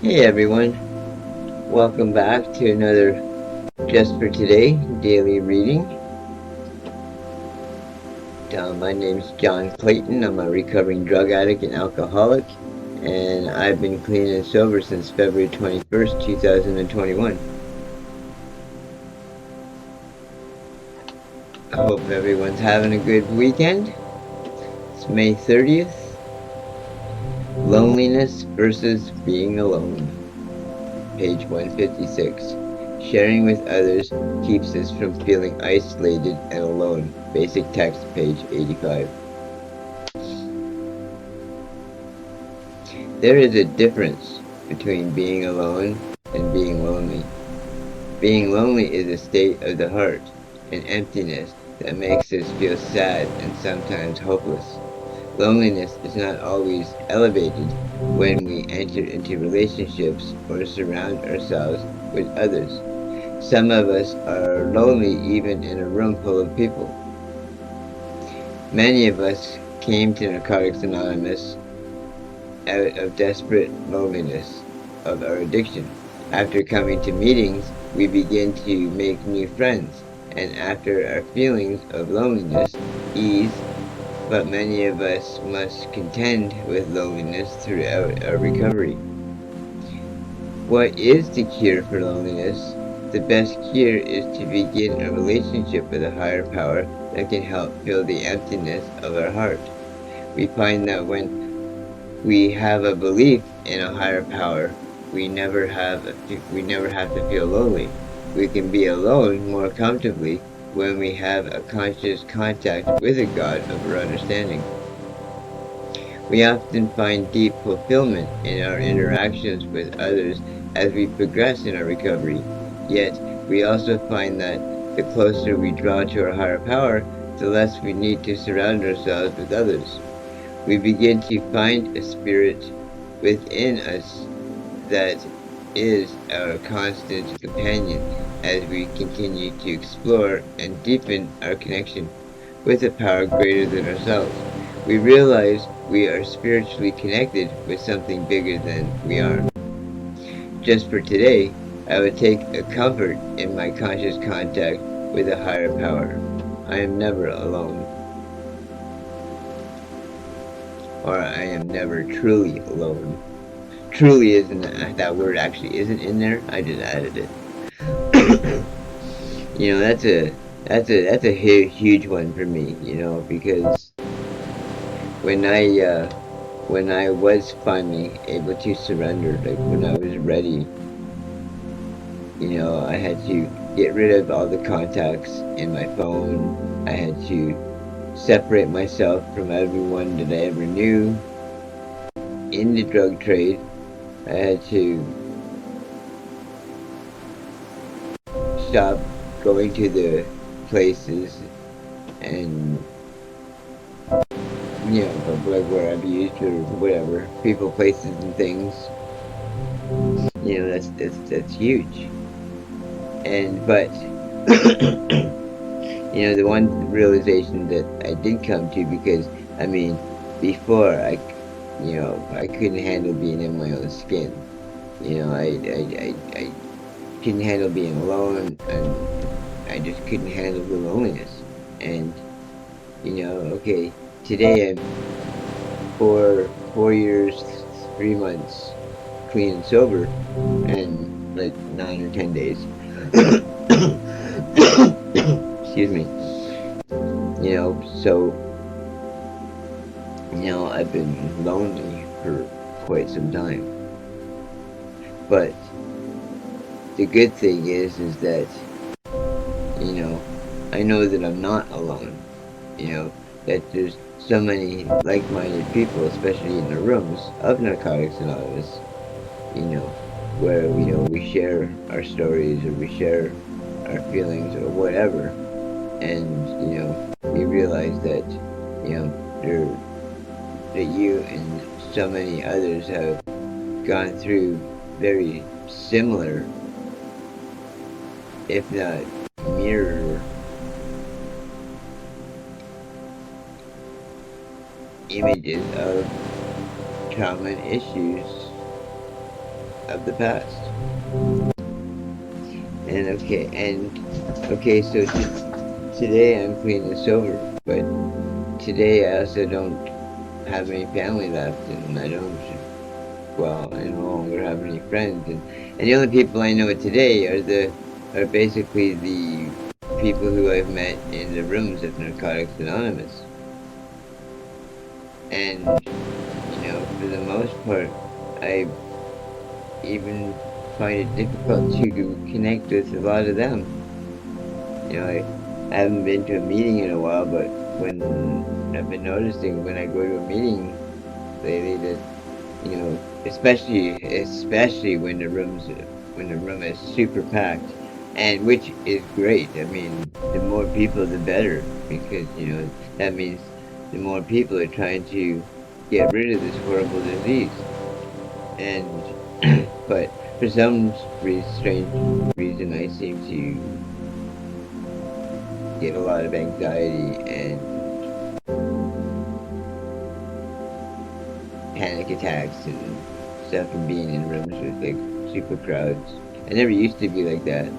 Hey everyone, welcome back to another Just for Today daily reading. My name's John Clayton. I'm a recovering drug addict and alcoholic, and I've been clean and sober since February 21st, 2021. I hope everyone's having a good weekend. It's May 30th. Loneliness versus being alone. Page 156. Sharing with others keeps us from feeling isolated and alone. Basic text, page 85. There is a difference between being alone and being lonely. Being lonely is a state of the heart, an emptiness that makes us feel sad and sometimes hopeless. Loneliness is not always elevated when we enter into relationships or surround ourselves with others. Some of us are lonely even in a room full of people. Many of us came to Narcotics Anonymous out of desperate loneliness of our addiction. After coming to meetings, we begin to make new friends, and after our feelings of loneliness ease, but many of us must contend with loneliness throughout our recovery. What is the cure for loneliness? The best cure is to begin a relationship with a higher power that can help fill the emptiness of our heart. We find that when we have a belief in a higher power, we never have to feel lonely. We can be alone more comfortably when we have a conscious contact with a God of our understanding. We often find deep fulfillment in our interactions with others as we progress in our recovery. Yet, we also find that the closer we draw to our higher power, the less we need to surround ourselves with others. We begin to find a spirit within us that is our constant companion as we continue to explore and deepen our connection with a power greater than ourselves. We realize we are spiritually connected with something bigger than we are. Just for today, I would take a comfort in my conscious contact with a higher power. I am never alone. Or I am never truly alone. Truly isn't, that word actually isn't in there. I just added it. That's a huge one for me, because when I was finally able to surrender, like when I was ready, I had to get rid of all the contacts in my phone. I had to separate myself from everyone that I ever knew in the drug trade. I had to stop going to the places and like where I've used or whatever, people, places, and things. That's huge. But the one realization that I did come to, because before I couldn't handle being in my own skin. I couldn't handle being alone, and I just couldn't handle the loneliness. And okay, today I'm 4 years, 3 months clean and sober, and like 9 or 10 days. Excuse me. So I've been lonely for quite some time. But the good thing is that I know that I'm not alone. That there's so many like-minded people, especially in the rooms of Narcotics Anonymous, where we share our stories, or we share our feelings, or whatever, and we realize that that you and so many others have gone through very similar, if not mirror, images of trauma and issues of the past. And okay, so today I'm clean and sober, but today I also don't have any family left, and I don't, well, I no longer have any friends, and the only people I know today are basically the people who I've met in the rooms of Narcotics Anonymous. And, for the most part, I even find it difficult to connect with a lot of them. I haven't been to a meeting in a while, but when I've been noticing when I go to a meeting lately that, especially when the room is super packed, and which is great. I mean, the more people, the better, because that means the more people are trying to get rid of this horrible disease. And but for some strange reason, I seem to get a lot of anxiety and panic attacks and stuff from being in rooms with like super crowds. I never used to be like that.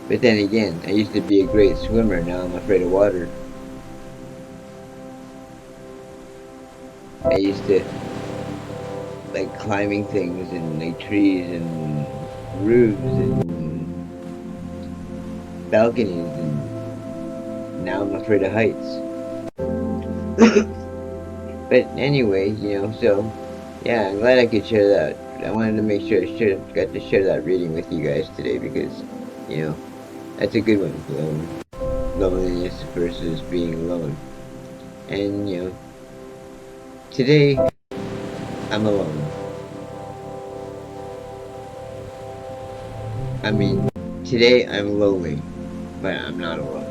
But then again, I used to be a great swimmer. Now I'm afraid of water. I used to like climbing things and like trees and roofs and balconies, and now I'm afraid of heights. But anyway, so yeah, I'm glad I could share that. I wanted to make sure I got to share that reading with you guys today because, that's a good one. Loneliness versus being alone. And, today I'm alone. I mean, today I'm lonely, but I'm not alone.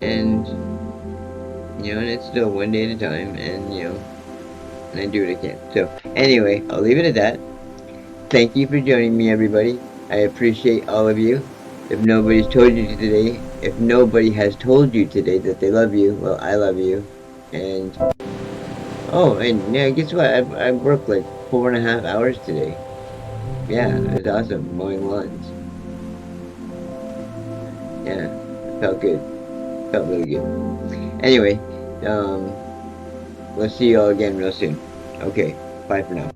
And, and it's still one day at a time, and I do what I can. So, anyway, I'll leave it at that. Thank you for joining me, everybody. I appreciate all of you. If nobody has told you today that they love you, well, I love you. And, oh, and yeah, guess what? I worked like 4.5 hours today. Yeah, it was awesome, mowing lawns. Yeah, it felt good. Felt really good. Anyway, we'll see you all again real soon. Okay, bye for now.